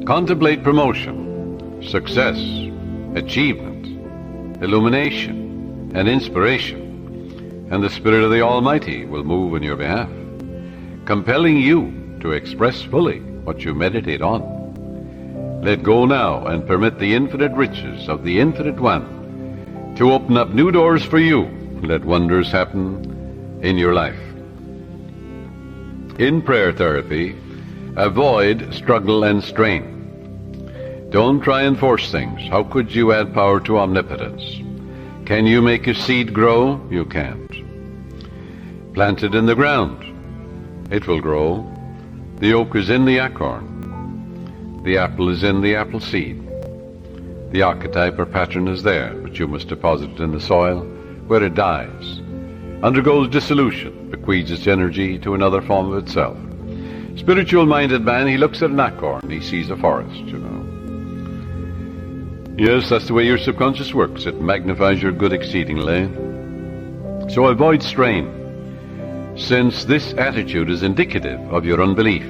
Contemplate promotion, success, achievement, illumination, and inspiration, and the Spirit of the Almighty will move in your behalf, compelling you to express fully what you meditate on. Let go now and permit the infinite riches of the Infinite One to open up new doors for you. Let wonders happen in your life. In prayer therapy, avoid struggle and strain. Don't try and force things. How could you add power to omnipotence? Can you make a seed grow? You can't. Plant it in the ground. It will grow. The oak is in the acorn. The apple is in the apple seed. The archetype or pattern is there, but you must deposit it in the soil where it dies, undergoes dissolution, bequeaths its energy to another form of itself. Spiritual-minded man, he looks at an acorn, he sees a forest, Yes, that's the way your subconscious works. It magnifies your good exceedingly. So avoid strain, since this attitude is indicative of your unbelief.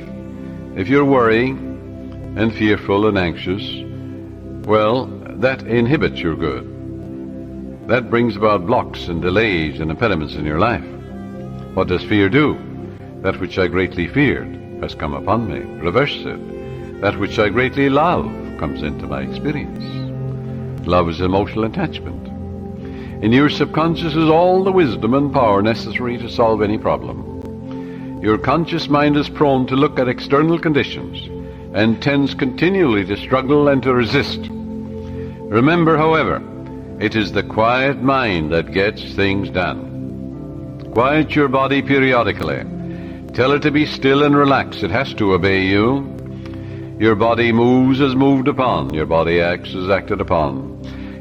If you're worrying and fearful and anxious, well, that inhibits your good. That brings about blocks and delays and impediments in your life. What does fear do? That which I greatly feared has come upon me. Reverse it. That which I greatly love comes into my experience. Love is emotional attachment. In your subconscious is all the wisdom and power necessary to solve any problem. Your conscious mind is prone to look at external conditions and tends continually to struggle and to resist. Remember, however, it is the quiet mind that gets things done. Quiet your body periodically. Tell it to be still and relax. It has to obey you. Your body moves as moved upon. Your body acts as acted upon.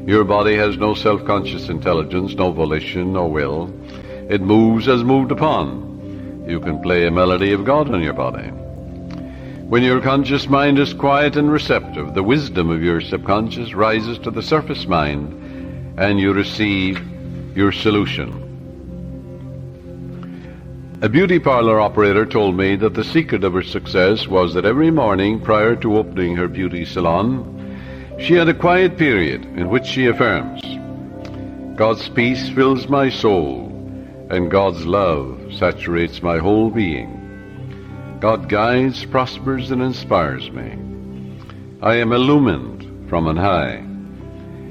Your body has no self-conscious intelligence, no volition, no will. It moves as moved upon. You can play a melody of God on your body. When your conscious mind is quiet and receptive, the wisdom of your subconscious rises to the surface mind, and you receive your solution. A beauty parlor operator told me that the secret of her success was that every morning prior to opening her beauty salon, she had a quiet period in which she affirms, God's peace fills my soul, and God's love saturates my whole being. God guides, prospers, and inspires me. I am illumined from on high,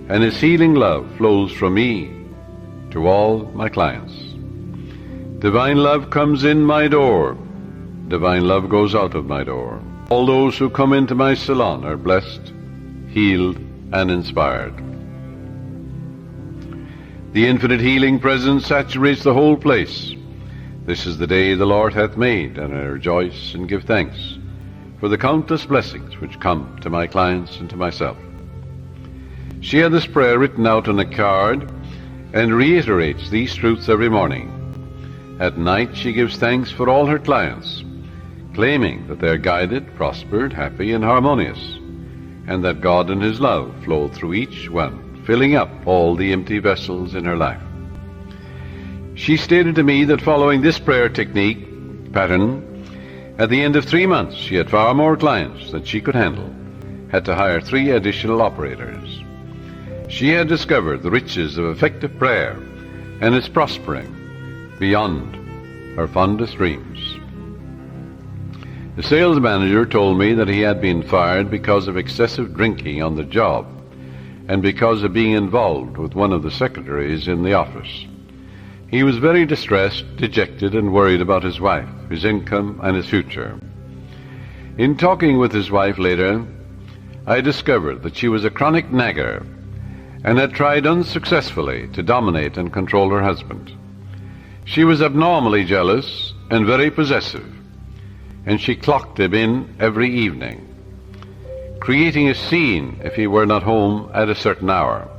and His healing love flows from me to all my clients. Divine love comes in my door. Divine love goes out of my door. All those who come into my salon are blessed, healed, and inspired. The infinite healing presence saturates the whole place. This is the day the Lord hath made, and I rejoice and give thanks for the countless blessings which come to my clients and to myself. She had this prayer written out on a card and reiterates these truths every morning. At night she gives thanks for all her clients, claiming that they are guided, prospered, happy, and harmonious, and that God and His love flow through each one, filling up all the empty vessels in her life. She stated to me that following this prayer technique pattern, at the end of 3 months she had far more clients than she could handle, had to hire 3 additional operators. She had discovered the riches of effective prayer and is prospering beyond her fondest dreams. The sales manager told me that he had been fired because of excessive drinking on the job and because of being involved with one of the secretaries in the office. He was very distressed, dejected, and worried about his wife, his income, and his future. In talking with his wife later, I discovered that she was a chronic nagger and had tried unsuccessfully to dominate and control her husband. She was abnormally jealous and very possessive, and she clocked him in every evening, creating a scene if he were not home at a certain hour.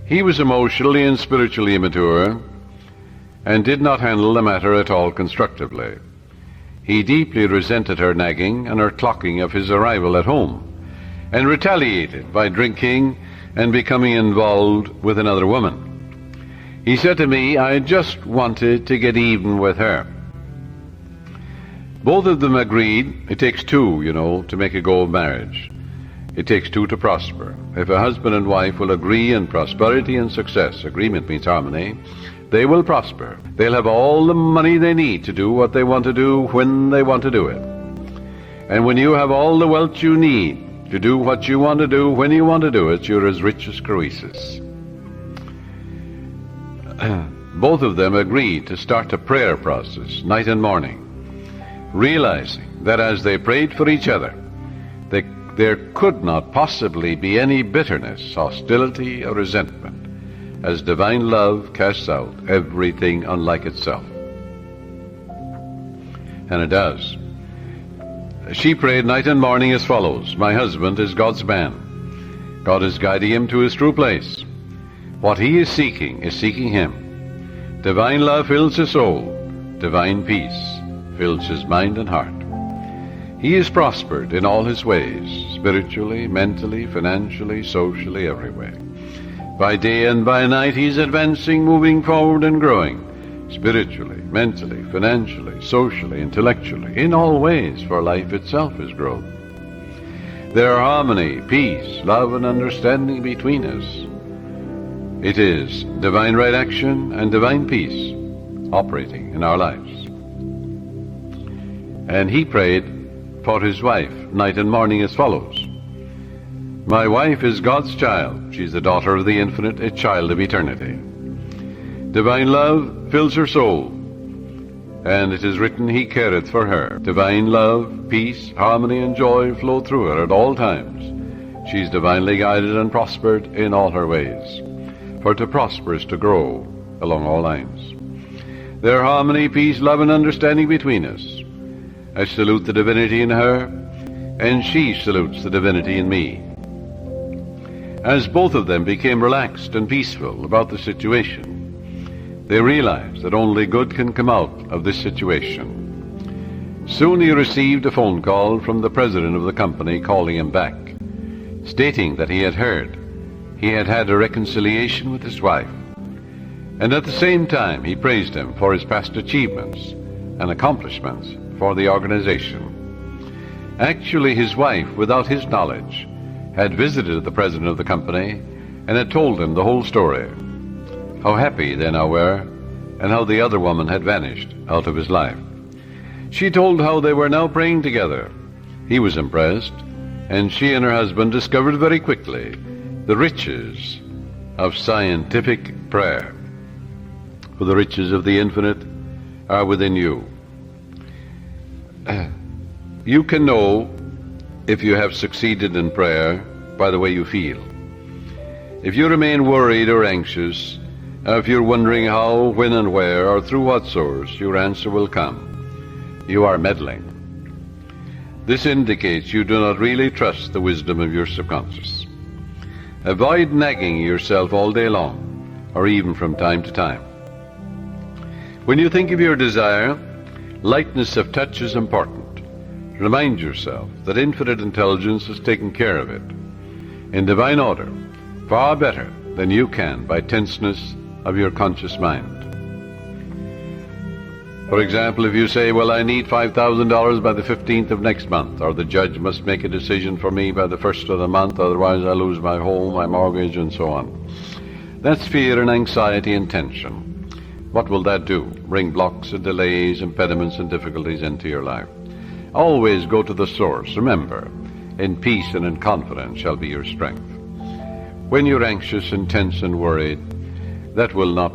He was emotionally and spiritually immature and did not handle the matter at all constructively. He deeply resented her nagging and her clocking of his arrival at home, and retaliated by drinking and becoming involved with another woman. He said to me, I just wanted to get even with her. Both of them agreed. It takes two, to make a go of marriage. It takes two to prosper. If a husband and wife will agree in prosperity and success, agreement means harmony, they will prosper. They'll have all the money they need to do what they want to do when they want to do it. And when you have all the wealth you need to do what you want to do when you want to do it, you're as rich as Croesus. Both of them agreed to start a prayer process night and morning, realizing that as they prayed for each other, there could not possibly be any bitterness, hostility, or resentment, as divine love casts out everything unlike itself. And it does. She prayed night and morning as follows: my husband is God's man. God is guiding him to his true place. What he is seeking him. Divine love fills his soul. Divine peace fills his mind and heart. He is prospered in all his ways, spiritually, mentally, financially, socially, every way. By day and by night he's advancing, moving forward and growing, spiritually, mentally, financially, socially, intellectually, in all ways, for life itself is growth. There are harmony, peace, love, and understanding between us. It is divine right action and divine peace operating in our lives. And he prayed for his wife night and morning as follows: my wife is God's child. She's the daughter of the infinite, a child of eternity. Divine love fills her soul, and it is written, he careth for her. Divine love, peace, harmony, and joy flow through her at all times. She's divinely guided and prospered in all her ways. For to prosper is to grow along all lines. There are harmony, peace, love, and understanding between us. I salute the divinity in her, and she salutes the divinity in me. As both of them became relaxed and peaceful about the situation, they realized that only good can come out of this situation. Soon he received a phone call from the president of the company calling him back, stating that he had heard he had had a reconciliation with his wife, and at the same time he praised him for his past achievements and accomplishments for the organization. Actually, his wife, without his knowledge, had visited the president of the company and had told him the whole story, how happy they now were, and how the other woman had vanished out of his life. She told how they were now praying together. He was impressed, and she and her husband discovered very quickly the riches of scientific prayer. For the riches of the infinite are within you. You can know if you have succeeded in prayer by the way you feel. If you remain worried or anxious, if you're wondering how, when, and where, or through what source, your answer will come. You are meddling. This indicates you do not really trust the wisdom of your subconscious. Avoid nagging yourself all day long, or even from time to time. When you think of your desire, lightness of touch is important. Remind yourself that infinite intelligence has taken care of it, in divine order, far better than you can by tenseness of your conscious mind. For example, if you say, well, I need $5,000 by the 15th of next month, or the judge must make a decision for me by the 1st of the month, otherwise I lose my home, my mortgage, and so on. That's fear and anxiety and tension. What will that do? Bring blocks and delays, impediments and difficulties into your life. Always go to the source. Remember, in peace and in confidence shall be your strength. When you're anxious and tense and worried, that will not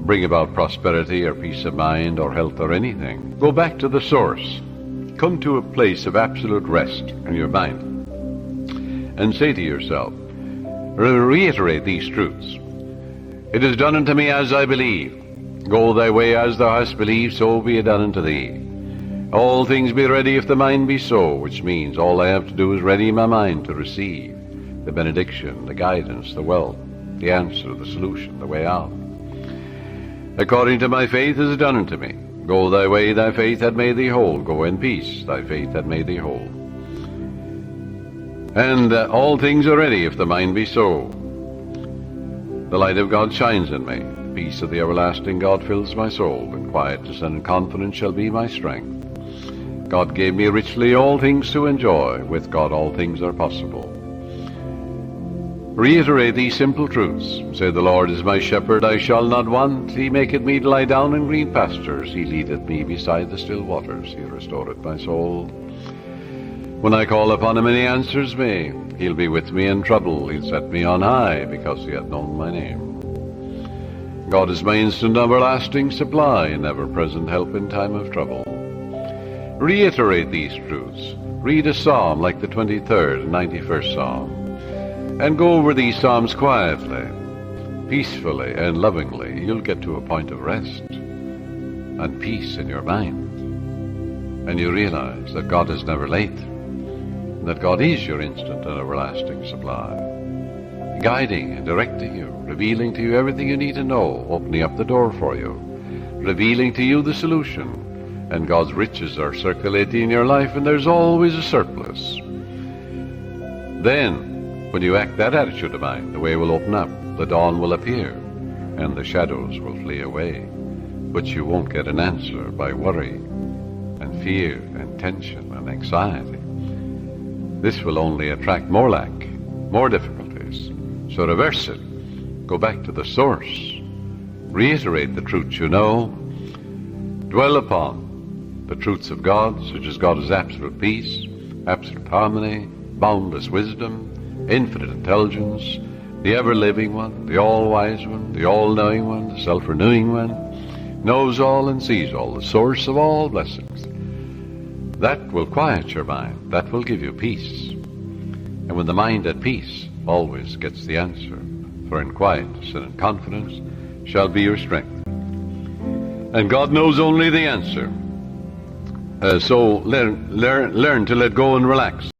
bring about prosperity or peace of mind or health or anything. Go back to the source. Come to a place of absolute rest in your mind and say to yourself, reiterate these truths. It is done unto me as I believe. Go thy way as thou hast believed, so be it done unto thee. All things be ready if the mind be so, which means all I have to do is ready my mind to receive the benediction, the guidance, the wealth, the answer, the solution, the way out. According to my faith is it done unto me. Go thy way, thy faith hath made thee whole. Go in peace, thy faith hath made thee whole. And all things are ready if the mind be so. The light of God shines in me. The peace of the everlasting God fills my soul. And quietness and confidence shall be my strength. God gave me richly all things to enjoy. With God all things are possible. Reiterate these simple truths. Say, the Lord is my shepherd, I shall not want. He maketh me to lie down in green pastures. He leadeth me beside the still waters. He restoreth my soul. When I call upon him and he answers me, he'll be with me in trouble. He'll set me on high because he hath known my name. God is my instant everlasting supply, and ever-present help in time of trouble. Reiterate these truths. Read a psalm like the 23rd and 91st Psalm, and go over these psalms quietly, peacefully, and lovingly. You'll get to a point of rest and peace in your mind, and you realize that God is never late, that God is your instant and everlasting supply, guiding and directing you, revealing to you everything you need to know, opening up the door for you, revealing to you the solution, and God's riches are circulating in your life, and there's always a surplus. Then, when you act that attitude of mind, the way will open up, the dawn will appear, and the shadows will flee away. But you won't get an answer by worry and fear and tension and anxiety. This will only attract more lack, more difficulties. So reverse it. Go back to the source. Reiterate the truths you know. Dwell upon the truths of God, such as God is absolute peace, absolute harmony, boundless wisdom, infinite intelligence, the ever-living one, the all-wise one, the all-knowing one, the self-renewing one, knows all and sees all, the source of all blessings. That will quiet your mind. That will give you peace. And when the mind at peace always gets the answer, for in quietness and in confidence shall be your strength. And God knows only the answer. So learn to let go and relax.